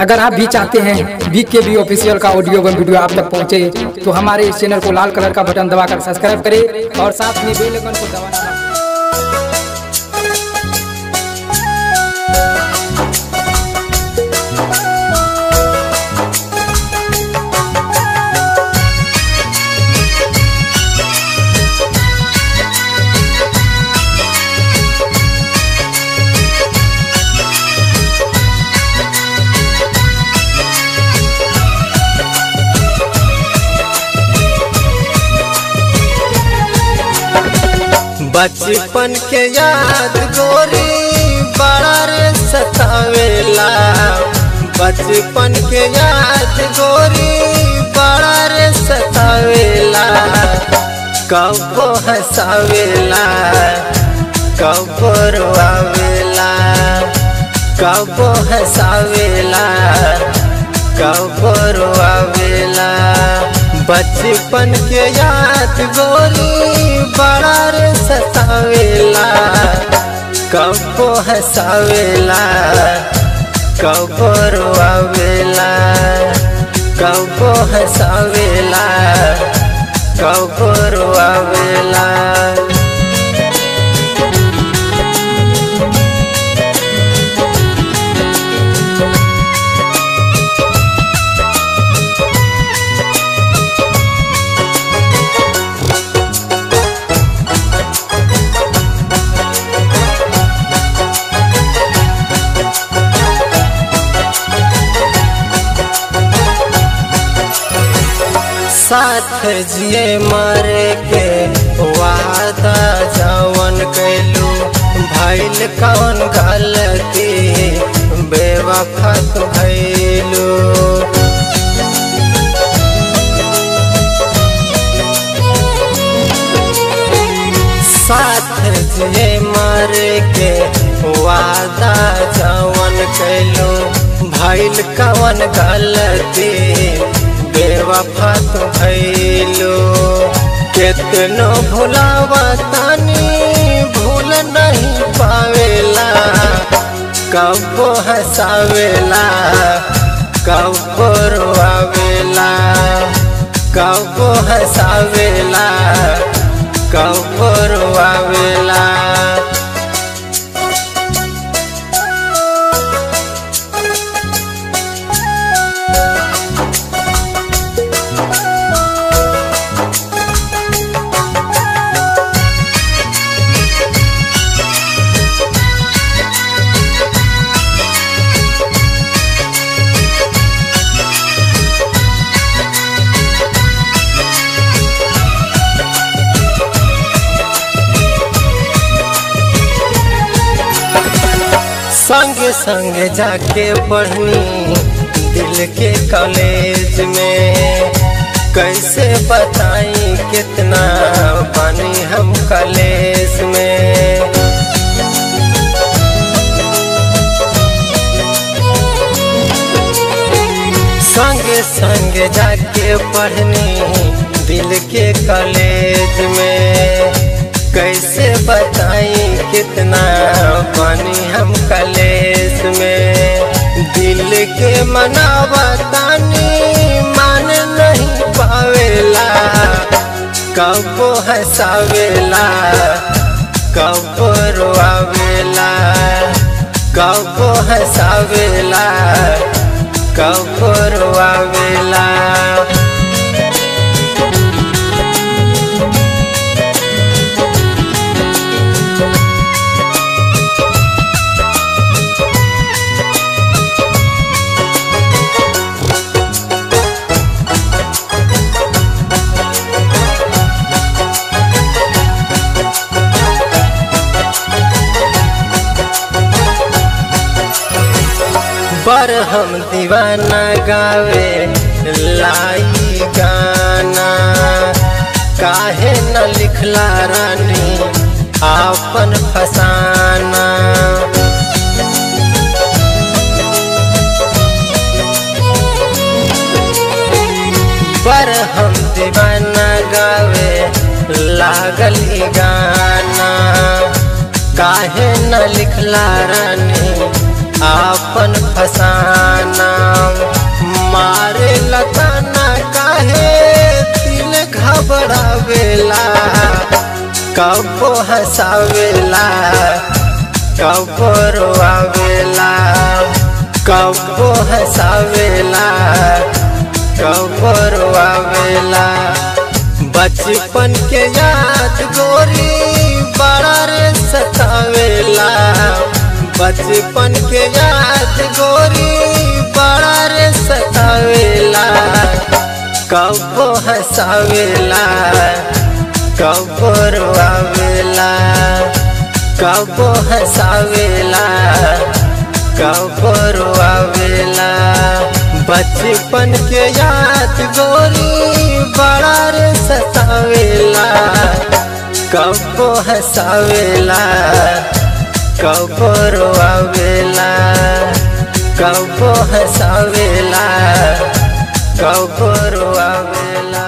अगर आप भी चाहते हैं BKB ऑफिशियल का ऑडियो एवं वीडियो आप तक पहुंचे तो हमारे इस चैनल को लाल कलर का बटन दबाकर सब्सक्राइब करें और साथ में बेल आइकन को दबाना। बचपन के याद गोरी बड़ा रे सतावेला। बचपन के याद गोरी बड़ा रे सतावेला। कब हंसावेला कब रोआवेला। कब हंसावेला कब रोआवेला। बचपन के याद गोरी बड़ा रे सतावेला। कब हंसावेला कब रोआवेला। कब हंसावेला कब रोआवेला। साथ जिए मरे के वादा जवन कैलू भइल कौन गलती बेवफा तो भइलू। साथ जिए मरे के वादा जवन कैलू भइल कौन गलती बेवफा तो भइलू। कितनो भुलावा तानी भूल नहीं पावेला। कब हंसावेला कब रोआवेला। कब हंसावेला कब रोआवेला। संग संग जाके पढ़नी दिल के कॉलेज में। कैसे बताई कितना पानी हम कॉलेज में। संग संग जाके पढ़नी दिल के कॉलेज में। कैसे बताई कितना पानी हम कॉलेज में। दिल के मनावा तानी मान नहीं पावेला। कब हंसावेला कब रोआवेला। कब हंसावेला कब रोआवेला। पर हम दीवाना गावे लाई गाना। काहे न लिखला रानी आपन फसाना। पर हम दीवाना गावे लागल गाना। काहे न लिखला रानी आपन फसाना। रोआवेला कबो हंसावेला कबो रोआवेला कबो हंसावेला कबो रोआवेला बचपन के याद गोरी बड़ा रे सतावेला बचपन के याद गोरी बड़ा रे सतावेला कबो हंसावेला कबो रोआवेला कबो हंसावेला कबो रोआवेला बचपन के याद गोरी बड़ा रे सतावेला कबो हंसावेला कबो रोआवेला कबो हंसावेला कबो रोआवेला।